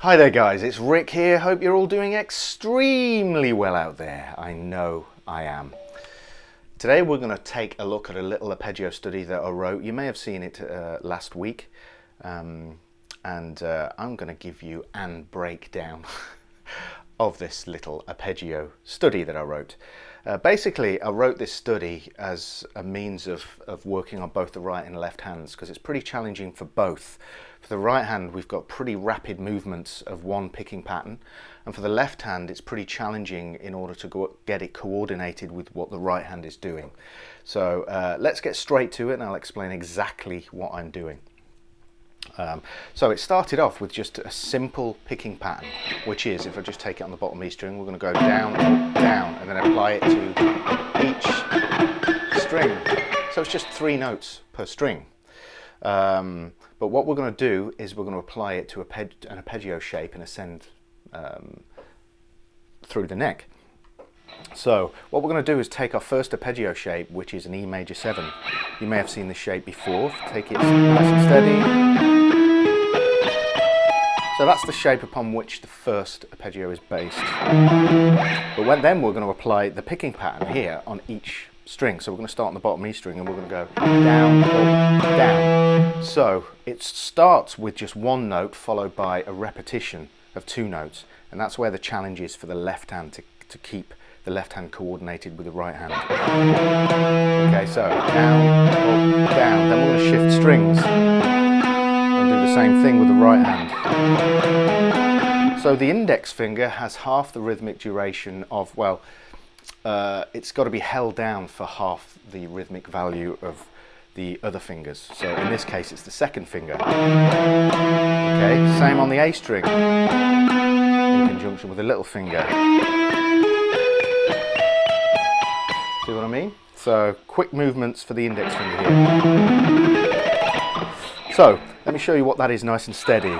Hi there guys, it's Rick here. Hope you're all doing extremely well out there. I know I am. Today we're going to take a look at a little arpeggio study that I wrote. You may have seen it last week, and I'm going to give you a breakdown of this little arpeggio study that I wrote. Basically, I wrote this study as a means of working on both the right and left hands, because it's pretty challenging for both. For the right hand, we've got pretty rapid movements of one picking pattern, and for the left hand, it's pretty challenging in order to get it coordinated with what the right hand is doing. So let's get straight to it, and I'll explain exactly what I'm doing. So it started off with just a simple picking pattern, which is, if I just take it on the bottom E string, we're going to go down, up, down, and then apply it to each string. So it's just 3 notes per string. But what we're going to do is we're going to apply it to an arpeggio shape and ascend through the neck. So what we're going to do is take our first arpeggio shape, which is an E major 7. You may have seen this shape before. Take it nice and steady. So that's the shape upon which the first arpeggio is based. But then we're going to apply the picking pattern here on each string. So we're going to start on the bottom E string and we're going to go down, up, down. So it starts with just 1 note followed by a repetition of 2 notes. And that's where the challenge is for the left hand to keep the left hand coordinated with the right hand. Okay, so down, up, down. Then we're going to shift strings and do the same thing with the right hand. So the index finger has half the rhythmic duration of, well, it's got to be held down for half the rhythmic value of the other fingers. So in this case, it's the second finger. Okay, same on the A string in conjunction with the little finger. See what I mean? So quick movements for the index finger here. So let me show you what that is nice and steady.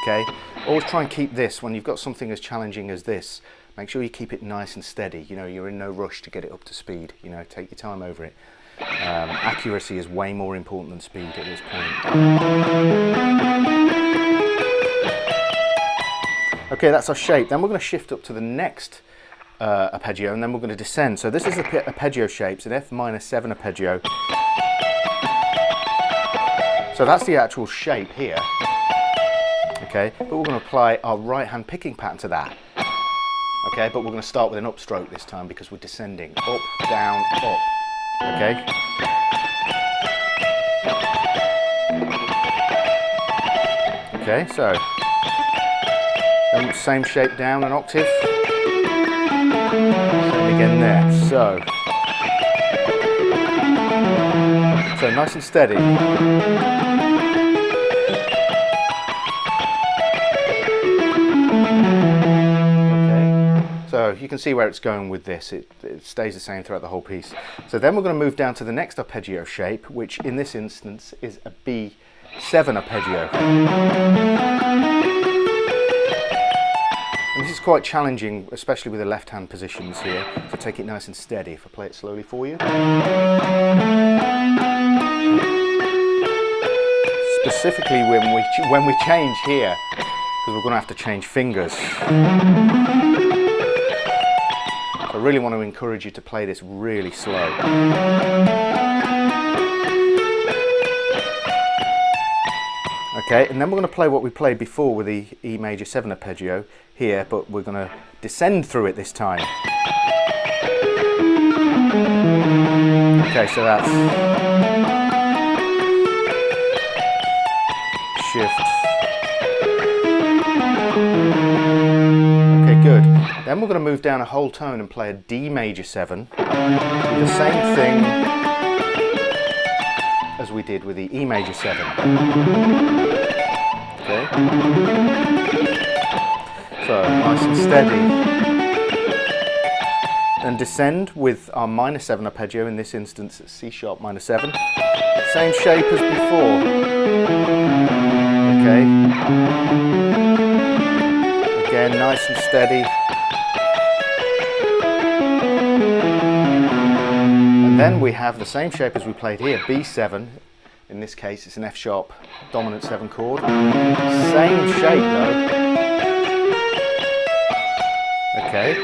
Okay, always try and keep this, when you've got something as challenging as this, make sure you keep it nice and steady. You know, you're in no rush to get it up to speed. You know, take your time over it. Accuracy is way more important than speed at this point. Okay, that's our shape. Then we're going to shift up to the next arpeggio, and then we're going to descend. So this is the arpeggio shapes, an F minor 7 arpeggio. So that's the actual shape here. Okay, but we're going to apply our right hand picking pattern to that. Okay, but we're going to start with an upstroke this time because we're descending. Up, down, up. Okay. Okay, so then same shape down an octave. Same again there. So nice and steady. So you can see where it's going with this. It stays the same throughout the whole piece. So then we're going to move down to the next arpeggio shape, which in this instance is a B7 arpeggio. And this is quite challenging, especially with the left hand positions here. So take it nice and steady. If I play it slowly for you. Specifically when we change here, because we're going to have to change fingers. I really want to encourage you to play this really slow. Okay, and then we're going to play what we played before with the E major 7 arpeggio here, but we're going to descend through it this time. Okay, so that's shift. Okay, good. Then we're going to move down a whole tone and play a D major 7 with the same thing as we did with the E major 7. Okay. So nice and steady. Then descend with our minor 7 arpeggio, in this instance it's C sharp minor 7. Same shape as before. Okay. Again, nice and steady. And then we have the same shape as we played here, B7. In this case it's an F sharp dominant 7 chord. Same shape though. Okay.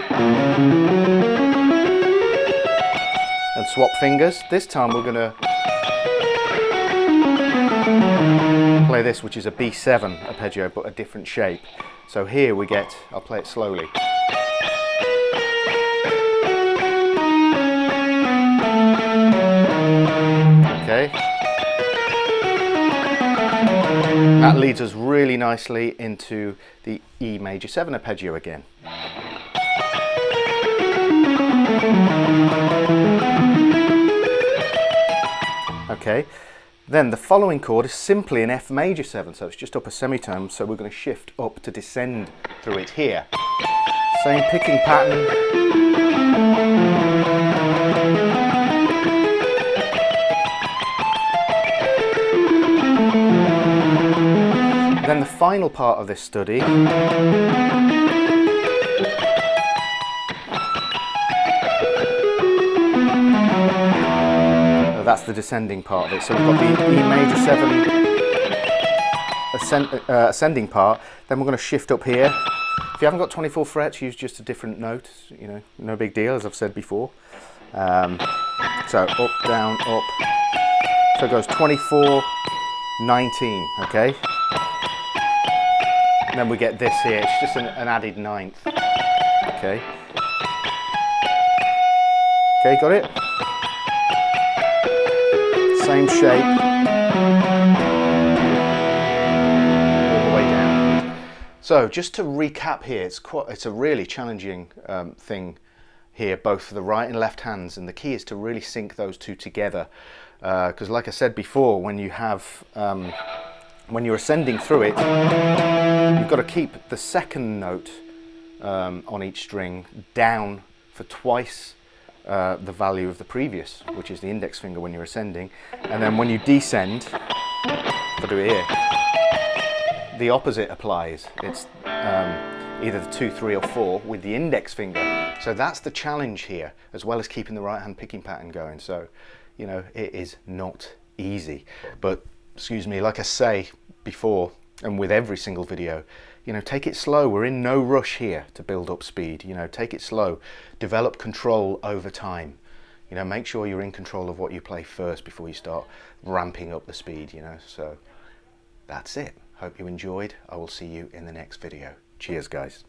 And swap fingers. This time we're going to play this, which is a B7 arpeggio, but a different shape. So here we get, I'll play it slowly. Okay. That leads us really nicely into the E major 7 arpeggio again. Okay, then the following chord is simply an F major 7, so it's just up a semitone, so we're going to shift up to descend through it here. Same picking pattern. Then the final part of this study that's the descending part of it. So we've got the E major 7 ascending part, then we're going to shift up here. If you haven't got 24 frets, use just a different note, you know, no big deal, as I've said before. So up, down, up. So it goes 24, 19, okay? And then we get this here, it's just an added 9th, okay? Okay, got it? Same shape, all the way down. So just to recap here, it's a really challenging thing here, both for the right and left hands, and the key is to really sync those two together, because like I said before, when you have when you're ascending through it, you've got to keep the second note on each string down for twice the value of the previous, which is the index finger when you're ascending, and then when you descend, if I do it here, the opposite applies. It's either the 2, 3 or 4 with the index finger. So that's the challenge here, as well as keeping the right hand picking pattern going. So, you know, it is not easy, but excuse me, like I say before, and with every single video, you know, take it slow. We're in no rush here to build up speed. You know, take it slow. Develop control over time. You know, make sure you're in control of what you play first before you start ramping up the speed, you know. So that's it. Hope you enjoyed. I will see you in the next video. Cheers, guys.